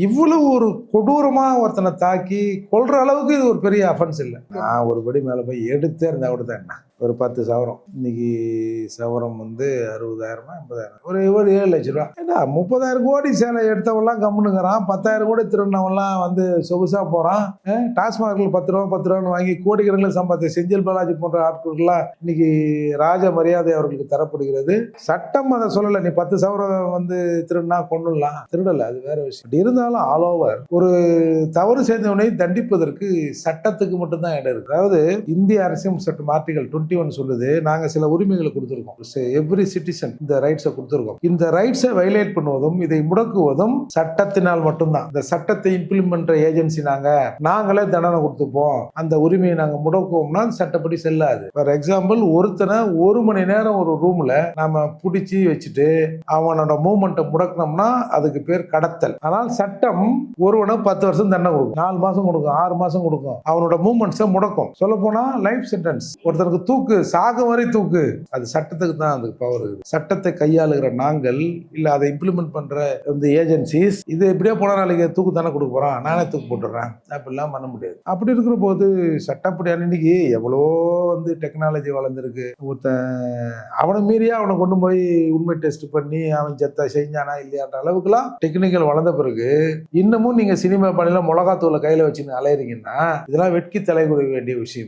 இவ்வளவு ஒரு கொடூரமா ஒருத்தனை தாக்கி கொல்ற அளவுக்கு இது ஒரு பெரிய அஃபென்ஸ் இல்லை. நான் ஒரு படி மேல போய் எடுத்தே இருந்தா கூட தான் என்ன ஒரு 10 சவரம். இன்னைக்கு சவரம் 60,000 80,000, ஒரு 7 லட்சம் ரூபா. ஏன்னா 30,000 கோடி சேலை எடுத்தவெல்லாம் கம்முனுங்கிறான், 10,000 கோடி திருநவெல்லாம் சொகுசா போறான். டாஸ்மார்க்ல 10 ரூபா 10 ரூபான்னு வாங்கி கோடிக்கணக்கில் சம்பாதித்த செந்தில் பாலாஜி போன்ற ஆட்கள்லாம் இன்னைக்கு ராஜ மரியாதை அவர்களுக்கு தரப்படுகிறது. சட்டம் அதை சொல்லலை, நீ 10 சவரம் திருடுனா கொண்டுலாம், திருடல, அது வேற விஷயம். இருந்தாலும் ஆல் ஓவர் ஒரு தவறு செய்தவனை தண்டிப்பதற்கு சட்டத்துக்கு மட்டும்தான் இடம் இருக்கு. அதாவது இந்திய அரசியல் சட்டம் ஆர்டிகல் 21 சொல்லுது, நாங்க சில உரிமைகளை கொடுத்திருக்கோம், எவ்ரி சிட்டிசன் இந்த ரைட்ஸை கொடுத்திருக்கோம். இந்த ரைட்ஸை வயலேட் பண்ணுவதும் இதை முடக்குவதும் சட்டத்தினால் மட்டும்தான். இந்த சட்டத்தை இம்ப்ளிமெண்ட் பண்ற ஏஜென்சி நாங்களே தண்டனை கொடுத்துப்போம், அந்த உரிமையை நாங்க முடக்குவோம்னா சட்டப்படி செல்லாது. ஃபார் எக்ஸாம்பிள், ஒருத்தனை 1 மணி நேரம் ஒரு ரூம்ல நாம பிடிச்சி வச்சுட்டு அவனோட மூவ்மெண்ட்டை முடக்கணும்னா அதுக்கு பேர் கடத்தல். ஆனால் சட்டம் ஒருவனை 10 வருஷம் தண்டனை கொடுக்கும், 4 மாசம் கொடுக்கும், 6 மாசம் கொடுக்கும், அவனோட மூவ்மெண்ட்ஸை முடக்கும். சொல்ல போனா லைஃப் சென்டென்ஸ். ஒருத்தருக்கு தூக்கு, சாக வரை தூக்கு. அது சட்டத்துக்கு தான் அதுக்கு பவர் இருக்குது. சட்டத்தை கையாளுகிற நாங்கள் இல்ல அதை இம்ப்ளிமெண்ட் பண்ற இந்த ஏஜென்சிஸ் இது எப்படியோ போன நாளைக்கு தூக்கு தானே கொடுக்க போறான், நானே தூக்கு போட்டுறேன், அப்படிலாம் பண்ண முடியாது. அப்படி இருக்கிற போது சட்டப்படி இன்னைக்கு எவ்வளோ டெக்னாலஜி வளர்ந்துருக்கு. அவனை மீறியா அவனை கொண்டு போய் உண்மை டெஸ்ட் பண்ணி அவன் செத்த செஞ்சானா இல்லையான்ற அளவுக்குலாம் டெக்னிக்கல் வளர்ந்த பிறகு இன்னமும் நீங்க சினிமா பணியில மிளகாத்தூளை கையில வச்சுன்னு அலையிறீங்கன்னா இதெல்லாம் வெட்கி தலை கொடுக்க வேண்டிய விஷயம்.